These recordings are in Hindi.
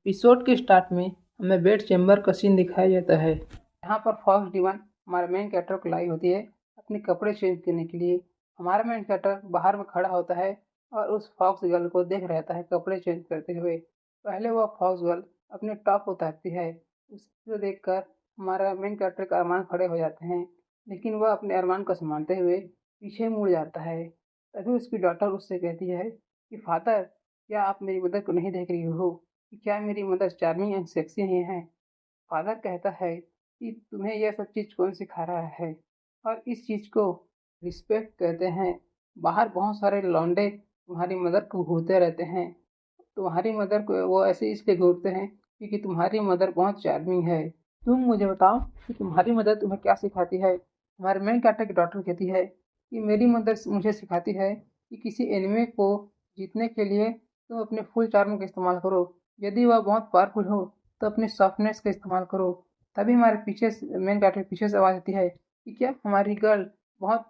एपिसोड के स्टार्ट में हमें बेड चेम्बर का सीन दिखाया जाता है। यहाँ पर फॉक्स डिवन हमारे मेन कैरेक्टर को लाई होती है अपने कपड़े चेंज करने के लिए। हमारा मेन कैरेक्टर बाहर में खड़ा होता है और उस फॉक्स गर्ल को देख रहता है कपड़े चेंज करते हुए। पहले वह फॉक्स गर्ल अपने टॉप उतारती है, उसको देखकर हमारा मेन कैरेक्टर का अरमान खड़े हो जाते हैं, लेकिन वह अपने अरमान को संभालते हुए पीछे मुड़ जाता है। तभी उसकी डॉटर उससे कहती है कि फादर, क्या आप मेरी मदर को नहीं देख रही हो कि क्या मेरी मदर चार्मिंग एंड सेक्सी ही है। फादर कहता है कि तुम्हें यह सब चीज़ कौन सिखा रहा है, और इस चीज़ को रिस्पेक्ट कहते हैं। बाहर बहुत सारे लौंडे तुम्हारी मदर को घूरते रहते हैं। तुम्हारी मदर को वो ऐसे इसलिए घूरते हैं क्योंकि तुम्हारी मदर बहुत चार्मिंग है। तुम मुझे बताओ कि तुम्हारी मदर तुम्हें क्या सिखाती है। हमारे मेन कैरेक्टर की डॉटर कहती है कि मेरी मदर मुझे सिखाती है कि किसी एनिमे को जीतने के लिए तुम अपने फुल चार्म का इस्तेमाल करो। यदि वह बहुत पावरफुल हो तो अपने सॉफ्टनेस का इस्तेमाल करो। तभी हमारे पीछे मेन कैरेक्टर पीछे से आवाज़ आती है कि क्या हमारी गर्ल बहुत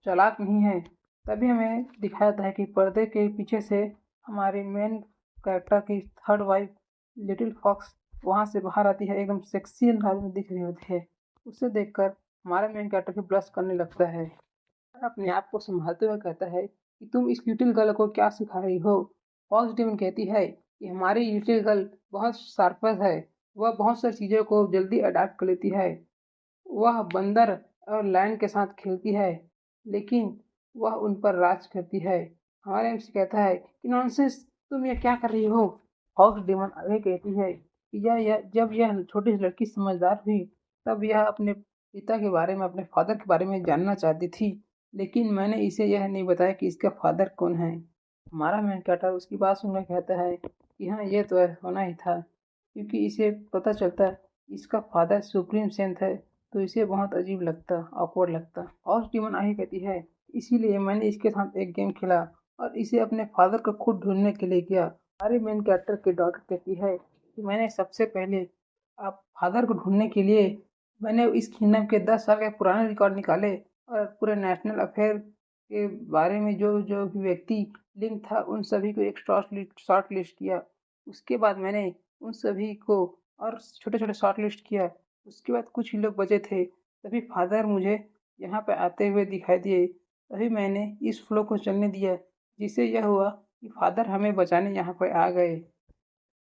चालाक नहीं है। तभी हमें दिखाया जाता है कि पर्दे के पीछे से हमारी मेन कैरेक्टर की थर्ड वाइफ लिटिल फॉक्स वहाँ से बाहर आती है, एकदम सेक्सी अंदाज में दिख रही होती है। उसे देखकर हमारा मेन कैरेक्टर भी ब्लश करने लगता है और अपने आप को संभालते हुए कहता है कि तुम इस लिटिल गर्ल को क्या सिखा रही हो। फॉक्स डिमन कहती है कि हमारी लिटिल गर्ल बहुत शार्पर है, वह बहुत सारी चीज़ों को जल्दी अडाप्ट कर लेती है। वह बंदर और लायन के साथ खेलती है, लेकिन वह उन पर राज करती है। हमारे एमसी कहता है कि नॉनसेंस, तुम ये क्या कर रही हो। फॉक्स डिमन आगे कहती है कि यह जब यह छोटी सी लड़की समझदार हुई तब यह अपने पिता के बारे में, अपने फादर के बारे में जानना चाहती थी, लेकिन मैंने इसे यह नहीं बताया कि इसका फादर कौन है। हमारा मेन कैरेक्टर उसकी बात सुनकर कहता है कि हाँ, ये तो होना ही था, क्योंकि इसे पता चलता है इसका फादर सुप्रीम सेंट है, तो इसे बहुत अजीब लगता, ऑकवर्ड लगता। और स्टीवन आही कहती है इसीलिए मैंने इसके साथ एक गेम खेला और इसे अपने फादर को खुद ढूंढने के लिए किया। हमारे मेन कैरेक्टर की डॉटर कहती है कि मैंने सबसे पहले आप फादर को ढूंढने के लिए मैंने इस किंगडम के 10 साल के पुराने रिकॉर्ड निकाले और पूरे नेशनल अफेयर के बारे में जो जो भी व्यक्ति लिंक था उन सभी को एक शॉर्ट लिस्ट किया। उसके बाद मैंने उन सभी को और छोटे छोटे शॉर्ट लिस्ट किया। उसके बाद कुछ ही लोग बचे थे, तभी फादर मुझे यहाँ पे आते हुए दिखाई दिए। तभी मैंने इस फ्लो को चलने दिया, जिससे यह हुआ कि फादर हमें बचाने यहाँ पर आ गए।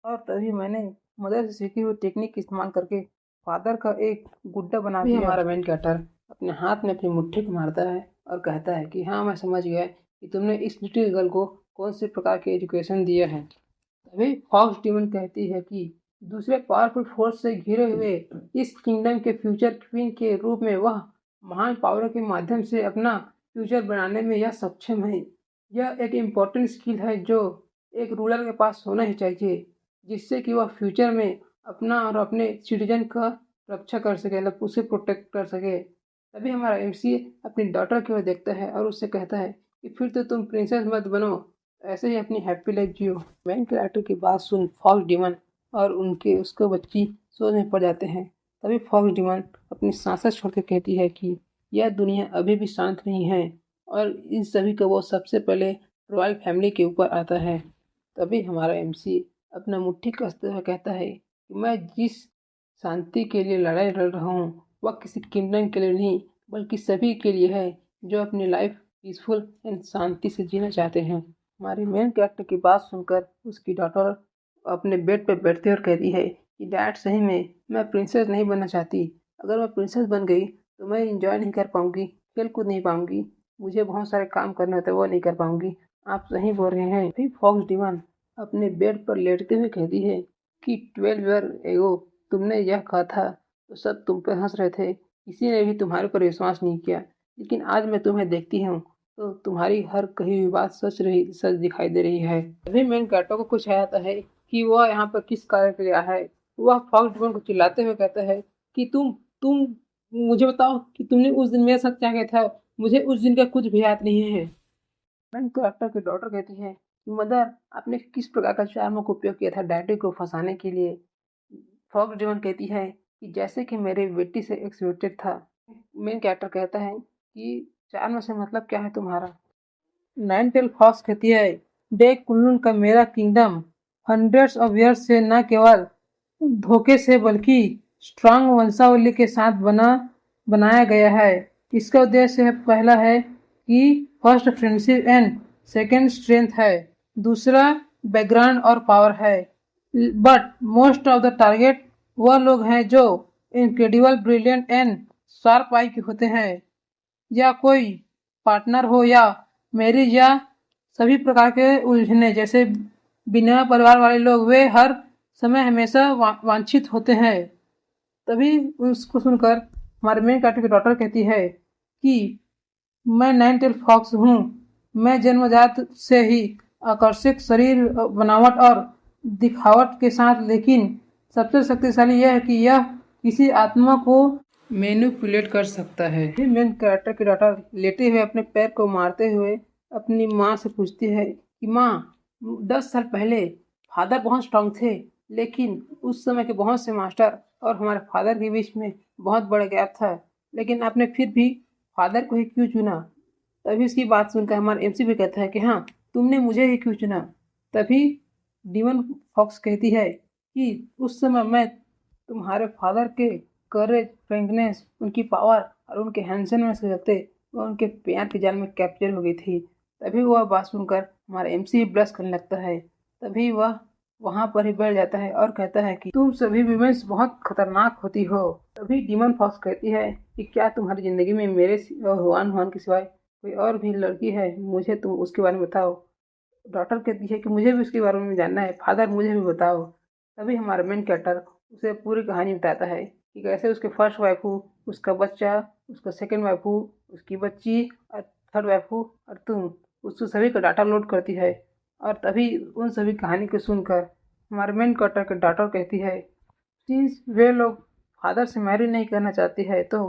और तभी मैंने मदर से सीखी हुई टेक्निक इस्तेमाल करके फादर का एक गुड्डा बना दिया। हमारा मेन कैरेक्टर अपने हाथ में अपनी मुट्ठी को मारता है और कहता है कि हाँ, मैं समझ गया कि तुमने इस लिटिल गर्ल को कौन से प्रकार के एजुकेशन दिया है। तभी फॉक्स डिमन कहती है कि दूसरे पावरफुल फोर्स से घिरे हुए इस किंगडम के फ्यूचर क्वीन के रूप में वह महान पावर के माध्यम से अपना फ्यूचर बनाने में यह सक्षम है। यह एक इम्पोर्टेंट स्किल है जो एक रूलर के पास होना ही चाहिए, जिससे कि वह फ्यूचर में अपना और अपने सिटीजन का रक्षा कर सके, मतलब उसे प्रोटेक्ट कर सके। तभी हमारा एमसी अपनी डॉटर की ओर देखता है और उससे कहता है कि फिर तो तुम प्रिंसेस मत बनो, ऐसे ही अपनी हैप्पी लाइफ जियो। मेन कैरेक्टर की बात सुन फॉक्स डिमन और उनके उसको बच्ची सोच में पड़ जाते हैं। तभी फॉक्स डिमन अपनी सांसें छोड़कर कहती है कि यह दुनिया अभी भी शांत नहीं है और इन सभी का वो सबसे पहले रॉयल फैमिली के ऊपर आता है। तभी हमारा एमसी अपना मुट्ठी कसते हुए कहता है कि मैं जिस शांति के लिए लड़ाई लड़ रहा हूँ वह किसी किंगडम के लिए नहीं बल्कि सभी के लिए है जो अपनी लाइफ पीसफुल एंड शांति से जीना चाहते हैं। हमारी मेन कैरेक्टर की बात सुनकर उसकी डॉटर अपने बेड पर बैठती और कहती है कि डैड, सही में मैं प्रिंसेस नहीं बनना चाहती। अगर मैं प्रिंसेस बन गई तो मैं इंजॉय नहीं कर पाऊंगी, खेल कूद नहीं पाऊंगी, मुझे बहुत सारे काम करने होते हैं वो नहीं कर पाऊंगी। आप सही बोल रहे हैं। फिर फॉक्स डिमन अपने बेड पर लेटते हुए कहती है कि 12 ईयर एगो तुमने यह कहा था तो सब तुम पर हंस रहे थे, किसी ने भी तुम्हारे पर विश्वास नहीं किया, लेकिन आज मैं तुम्हें देखती हूँ तो तुम्हारी हर कही हुई बात सच दिखाई दे रही है। अभी मेन कैरेक्टर को कुछ आता है कि वह यहाँ पर किस कार्य के लिए आया है। वह फॉक्स डिमन को चिल्लाते हुए कहता है कि तुम मुझे बताओ कि तुमने उस दिन मेरे साथ क्या किया था। मुझे उस दिन का कुछ भी याद नहीं है। मेन कैरेक्टर की डॉटर कहती है कि मदर, आपने किस प्रकार का चार्म का उपयोग किया था डैडी को फंसाने के लिए। फॉक्स डिमन कहती है कि जैसे कि मेरे बेटी से एक्सपेक्टेड था। मेन कैरेक्टर कहता है कि चार्म से मतलब क्या है तुम्हारा। नाइन टेल फॉक्स कहती है देख कुल्लून का मेरा किंगडम हंड्रेड्स ऑफ ईयर्स से न केवल धोखे से बल्कि स्ट्रांग वंशावली के साथ बनाया गया है। इसका उद्देश्य पहला है कि first friendship and second strength है, दूसरा बैकग्राउंड और पावर है। But most of the target वह लोग हैं जो इनक्रेडिबल ब्रिलियंट एंड शार्प आई के होते हैं, या कोई पार्टनर हो या मैरिज या सभी प्रकार के उलझने जैसे बिना परिवार वाले लोग, वे हर समय हमेशा वांछित होते हैं। तभी उसको सुनकर हमारे मेन कैरेक्टर की डॉटर कहती है कि मैं नाइन टेल फॉक्स हूँ। मैं जन्मजात से ही आकर्षक शरीर बनावट और दिखावट के साथ, लेकिन सबसे शक्तिशाली यह है कि यह किसी आत्मा को मैनिपुलेट कर सकता है। मेन कैरेक्टर की डॉटर लेटे हुए अपने पैर को मारते हुए अपनी माँ से पूछती है कि माँ, 10 साल पहले फादर बहुत स्ट्रांग थे, लेकिन उस समय के बहुत से मास्टर और हमारे फादर के बीच में बहुत बड़ा गैप था, लेकिन आपने फिर भी फादर को ही क्यों चुना? तभी उसकी बात सुनकर हमारा एमसी भी कहता है कि हाँ, तुमने मुझे ही क्यों चुना? तभी डीमन फॉक्स कहती है कि उस समय मैं तुम्हारे फादर के करेज, फ्रैंकनेस, उनकी पावर और उनके हैंडसमनेस के चलते वह उनके प्यार के जाल में कैप्चर हो गई थी। तभी वह बात सुनकर हमारा एमसी ब्लश करने लगता है। तभी वह वहाँ पर ही बैठ जाता है और कहता है कि तुम सभी विमेंस बहुत खतरनाक होती हो। तभी डीमन फॉक्स कहती है कि क्या तुम्हारी ज़िंदगी में मेरे हुआन के सिवाय कोई और भी लड़की है? मुझे तुम उसके बारे में बताओ। डॉटर कहती है कि मुझे भी उसके बारे में जानना है, फादर मुझे भी बताओ। तभी हमारा मेन कैरेक्टर उसे पूरी कहानी बताता है कि कैसे उसके फर्स्ट वाइफू, उसका बच्चा, उसका सेकंड वाइफू, उसकी बच्ची और थर्ड वाइफू और तुम, उसको सभी का डाटा लोड करती है। और तभी उन सभी कहानी को सुनकर हमारे मेन कैरेक्टर की डॉटर कहती है, सिंस वे लोग फादर से मैरिज नहीं करना चाहती है तो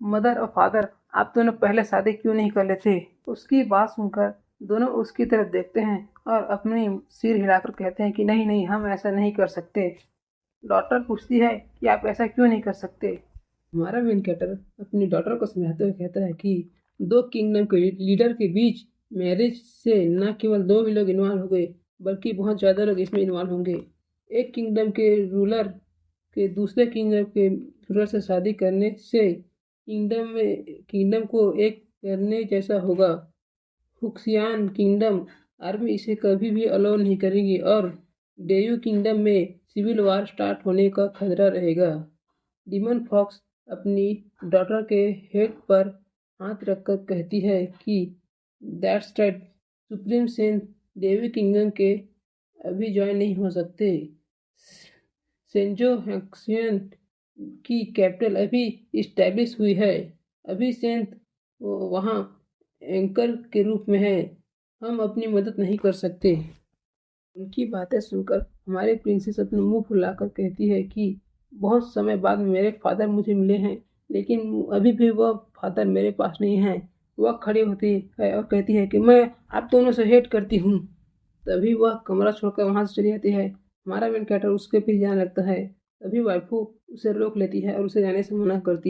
मदर और फादर आप दोनों पहले शादी क्यों नहीं कर लेते? उसकी बात सुनकर दोनों उसकी तरफ देखते हैं और अपनी सिर हिलाकर कहते हैं कि नहीं नहीं, हम ऐसा नहीं कर सकते। डॉटर पूछती है कि आप ऐसा क्यों नहीं कर सकते? हमारा मेन कैरेक्टर अपनी डॉटर को समझाते हुए कहता है कि दो किंगडम के लीडर के बीच मैरिज से न केवल दो ही लोग इन्वॉल्व होंगे, बल्कि बहुत ज़्यादा लोग इसमें इन्वॉल्व होंगे। एक किंगडम के रूलर के दूसरे किंगडम के रूलर से शादी करने से किंगडम को एक करने जैसा होगा। फुक्सियान किंगडम आर्मी इसे कभी भी अलाउ नहीं करेगी और डेयू किंगडम में सिविल वार स्टार्ट होने का खतरा रहेगा। डीमन फॉक्स अपनी डॉटर के हेड पर हाथ रखकर कहती है कि दैट्स राइट, सुप्रीम सेंट डेयू किंगडम के अभी ज्वाइन नहीं हो सकते। सेंजो हैक्सियन की कैपिटल अभी इस्टेब्लिश हुई है, अभी सेंट वहाँ एंकर के रूप में है, हम अपनी मदद नहीं कर सकते। उनकी बातें सुनकर हमारे प्रिंसेस अपने मुंह फुलाकर कहती है कि बहुत समय बाद मेरे फादर मुझे मिले हैं, लेकिन अभी भी वह फादर मेरे पास नहीं है। वह खड़ी होती है और कहती है कि मैं आप दोनों से हेट करती हूँ। तभी वह कमरा छोड़कर वहाँ से चली जाती है। हमारा मेन कैरेक्टर उसके पीछे जाने लगता है। तभी वाइफू उसे रोक लेती है और उसे जाने से मना करती है।